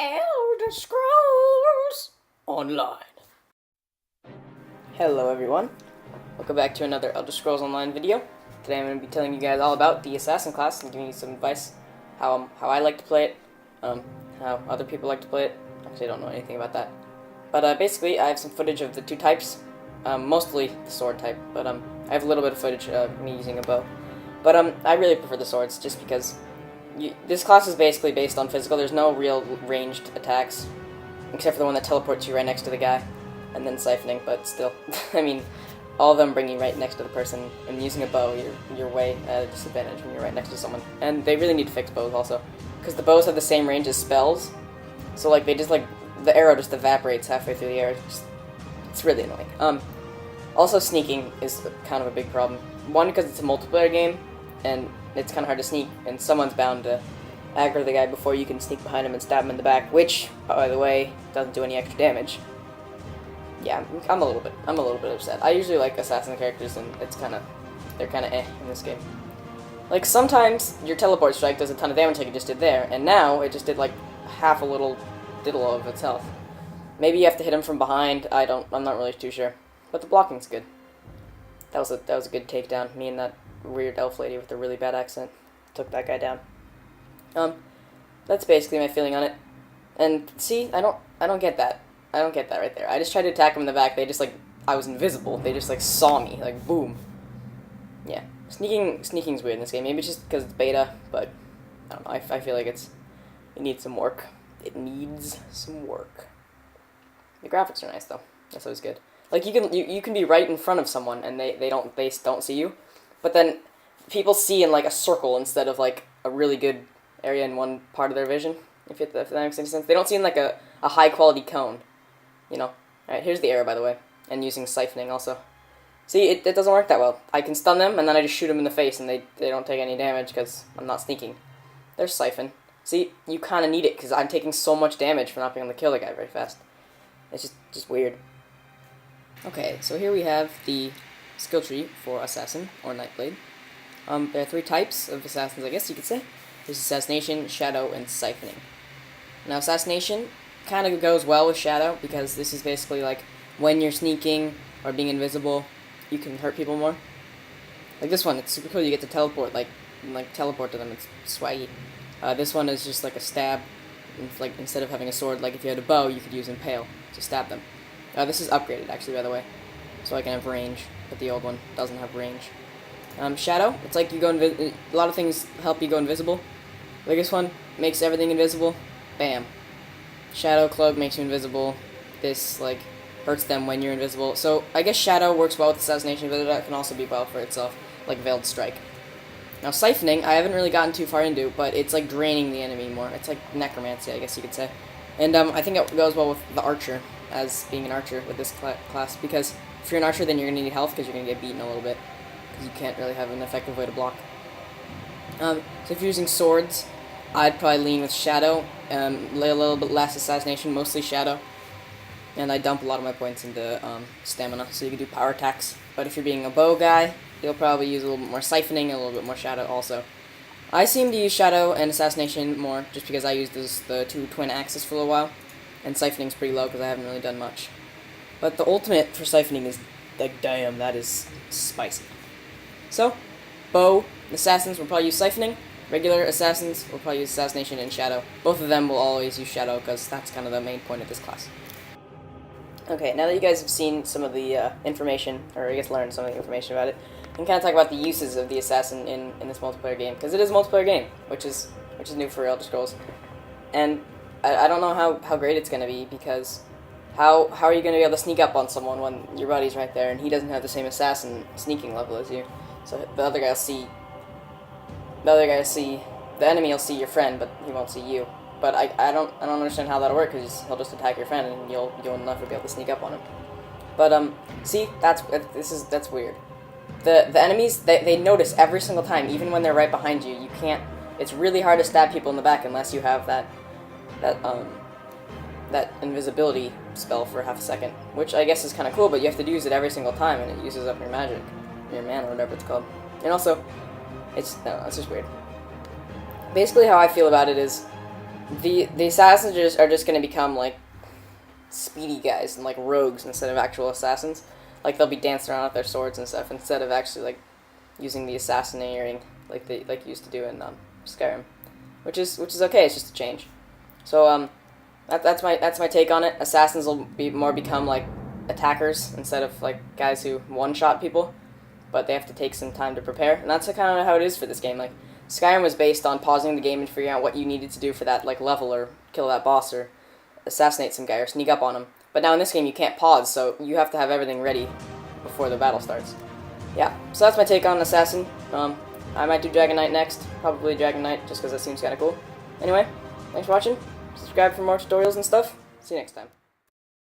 Elder Scrolls Online. Hello everyone, welcome back to another Elder Scrolls Online video. Today I'm going to be telling you guys all about the Assassin class and giving you some advice, how I like to play it, how other people like to play it. Actually, I don't know anything about that. But basically, I have some footage of the two types, mostly the sword type, but I have a little bit of footage of me using a bow. But I really prefer the swords just because this class is basically based on physical. There's no real ranged attacks, except for the one that teleports you right next to the guy, and then siphoning, but still. I mean, all of them bring you right next to the person, and using a bow, you're way at a disadvantage when you're right next to someone. And they really need to fix bows also, because the bows have the same range as spells, so like they just the arrow just evaporates halfway through the air. It's really annoying. Also, sneaking is kind of a big problem. One, because it's a multiplayer game, and it's kind of hard to sneak, and someone's bound to aggro the guy before you can sneak behind him and stab him in the back, which, by the way, doesn't do any extra damage. Yeah, I'm a little bit upset. I usually like assassin characters, and they're kind of in this game. Like, sometimes your teleport strike does a ton of damage like it just did there, and now it just did like half a little diddle of its health. Maybe you have to hit him from behind. I'm not really too sure, but the blocking's good. That was a good takedown. Me and that weird elf lady with the really bad accent took that guy down. That's basically my feeling on it. And see, I don't get that. I don't get that right there. I just tried to attack him in the back. They just I was invisible. They just saw me, boom. Yeah, sneaking's weird in this game. Maybe it's just because it's beta, but I don't know. I feel like it needs some work. It needs some work. The graphics are nice though. That's always good. Like you can be right in front of someone and they don't see you. But then people see in a circle instead of a really good area in one part of their vision. If that makes any sense. They don't see in a high quality cone. You know. Alright, here's the arrow, by the way. And using siphoning also. See, it doesn't work that well. I can stun them and then I just shoot them in the face and they don't take any damage because I'm not sneaking. There's siphon. See, you kind of need it because I'm taking so much damage from not being able to kill the guy very fast. It's just weird. Okay, so here we have the skill tree for Assassin, or Nightblade. There are three types of Assassins, I guess you could say. There's Assassination, Shadow, and Siphoning. Now, Assassination kind of goes well with Shadow, because this is basically when you're sneaking or being invisible, you can hurt people more. Like this one, it's super cool, you get to teleport, teleport to them, it's swaggy. This one is just a stab, instead of having a sword, if you had a bow, you could use Impale to stab them. This is upgraded, actually, by the way, so I can have range, but the old one doesn't have range. Shadow, it's you go a lot of things help you go invisible. Like this one, makes everything invisible, bam. Shadow Cloak makes you invisible, this, hurts them when you're invisible. So, I guess Shadow works well with Assassination, but it can also be well for itself, like Veiled Strike. Now, Siphoning, I haven't really gotten too far into, but it's draining the enemy more. It's Necromancy, I guess you could say. And I think it goes well with the Archer, as being an Archer with this class, because if you're an Archer, then you're going to need health, because you're going to get beaten a little bit, because you can't really have an effective way to block. So if you're using swords, I'd probably lean with Shadow, lay a little bit less Assassination, mostly Shadow, and I dump a lot of my points into Stamina, so you can do power attacks. But if you're being a bow guy, you'll probably use a little bit more Siphoning and a little bit more Shadow also. I seem to use Shadow and Assassination more, just because I used the two twin axes for a little while, and Siphoning's pretty low because I haven't really done much. But the ultimate for Siphoning is, damn, that is spicy. So, bow Assassins will probably use Siphoning, regular Assassins will probably use Assassination and Shadow. Both of them will always use Shadow because that's kind of the main point of this class. Okay, now that you guys have seen some of the information, or I guess learned some of the information about it, I can kind of talk about the uses of the Assassin in this multiplayer game, because it is a multiplayer game, which is new for Elder Scrolls. And I don't know how great it's going to be, because how are you going to be able to sneak up on someone when your buddy's right there and he doesn't have the same assassin sneaking level as you? So the other guy will see, the enemy will see your friend, but he won't see you. But I don't understand how that'll work, because he'll just attack your friend and you'll never be able to sneak up on him. But see, that's weird. The enemies, they notice every single time, even when they're right behind you. You can't. It's really hard to stab people in the back unless you have that invisibility spell for half a second, which I guess is kind of cool. But you have to use it every single time, and it uses up your magic, your mana, or whatever it's called. And also, it's just weird. Basically, how I feel about it is, the assassins are just gonna become like speedy guys and like rogues instead of actual assassins. Like they'll be dancing around with their swords and stuff instead of actually like using the assassinating like they like used to do in Skyrim, which is okay. It's just a change. So that's my take on it. Assassins will become like attackers instead of like guys who one-shot people, but they have to take some time to prepare, and that's kind of how it is for this game. Like Skyrim was based on pausing the game and figuring out what you needed to do for that like level or kill that boss or assassinate some guy or sneak up on him. But now in this game you can't pause, so you have to have everything ready before the battle starts. Yeah, so that's my take on Assassin. I might do Dragon Knight next, probably Dragon Knight, just because that seems kind of cool. Anyway, thanks for watching. Subscribe for more tutorials and stuff. See you next time.